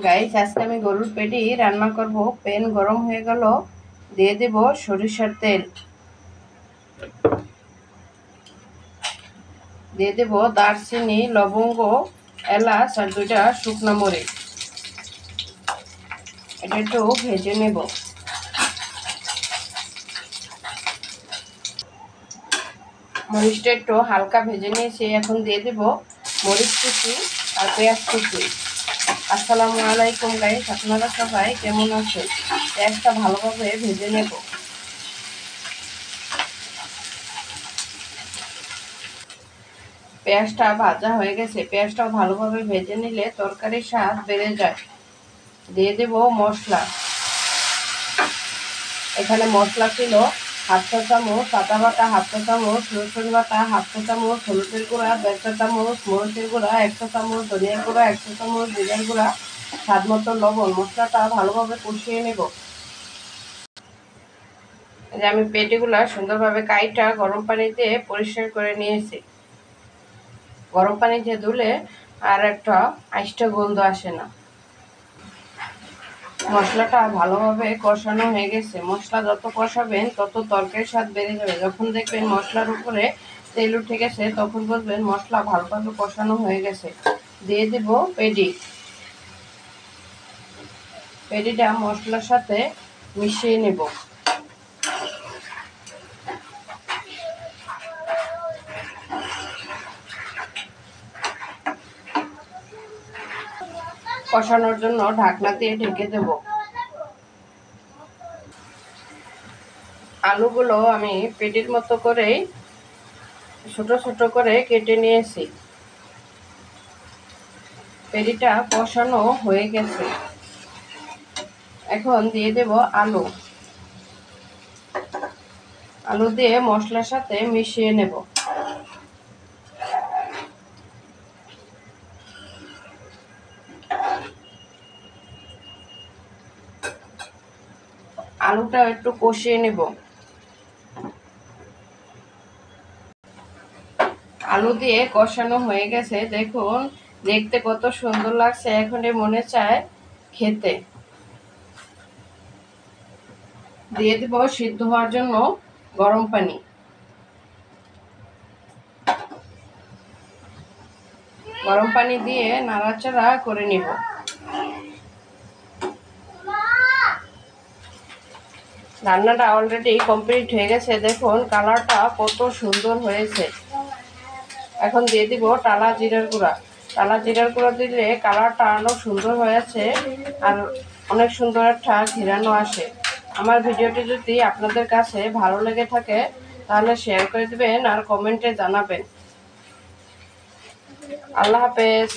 Guys, আজকে আমি গরুর পেটি রান্না করব। প্যান গরম হয়ে গেল, দিয়ে দেব সরিষার তেল, দিয়ে দেব দারচিনি, লবঙ্গ, এলাচ আর 2টা শুকনো মরিচ। এটা একটু ভেজে নেব। মরিচটা একটু হালকা ভেজে নিয়েছি। এখন দিয়ে দেব মরিচ কুচি আর পেঁয়াজ কুচি। আসসালামু আলাইকুম গাইস, আপনারা সবাই কেমন আছেন? পেঁয়াজটা ভালোভাবে ভেজে নেব। পেঁয়াজটা ভাজা হয়ে গেছে। পেঁয়াজটাও ভালোভাবে ভেজে নিলে তরকারির স্বাদ বেড়ে যায়। দিয়ে দেব মশলা। এখানে মশলা ছিল হাফ চা চামচ আদা বাটা, হাফ চা চামচ রসুন বাটা, হাফ চা চামচ হলুদের গুঁড়া, 1.5 চা চামচ মরিচের গুঁড়া, 1 চা চামচ ধনিয়ার গুঁড়া, 1 চা চামচ জিরার গুঁড়া, স্বাদ মতো লবণ। মশলাটা ভালোভাবে কষিয়ে নেব। যে আমি পেটিগুলা সুন্দরভাবে কাইটা গরম পানিতে পরিষ্কার করে নিয়েছি। গরম পানিতে ধুলে আর একটা আইসটা গন্ধ আসে না। মশলাটা ভালোভাবে কষানো হয়ে গেছে। মশলা যত কষাবেন তত তরকারির স্বাদ বেড়ে যাবে। যখন দেখবেন মশলার উপরে তেল উঠে গেছে তখন বুঝবেন মশলা ভালোভাবে কষানো হয়ে গেছে। দিয়ে দেব পেটিটা মশলার সাথে মিশিয়ে নেব। কষানোর জন্য ঢাকনা দিয়ে ঢেকে দেব। আলুগুলো আমি পেটির মতো করে ছোট ছোট করে কেটে নিয়েছি। পেটিটা কষানো হয়ে গেছে। এখন দিয়ে দেব আলু। আলু দিয়ে মশলার সাথে মিশিয়ে নেব। আলুটা একটু কষিয়ে নেব। আলু দিয়ে কষানো হয়ে গেছে। দেখুন দেখতে কত সুন্দর লাগছে। এখন মনে চায় খেতে। দিয়ে দেব সিদ্ধ হওয়ার জন্য গরম পানি। গরম পানি দিয়ে নাড়াচাড়া করে নিব। রান্নাটা অলরেডি কমপ্লিট হয়ে গেছে। দেখুন কালারটা কত সুন্দর হয়েছে। এখন দিয়ে দিব টালা জিরার গুঁড়া। টালা জিরার গুঁড়া দিলে কালারটা আরও সুন্দর হয়েছে আর অনেক সুন্দর একটা ঘিরানো আসে। আমার ভিডিওটি যদি আপনাদের কাছে ভালো লেগে থাকে তাহলে শেয়ার করে দিবেন আর কমেন্টে জানাবেন। আল্লাহ হাফেজ।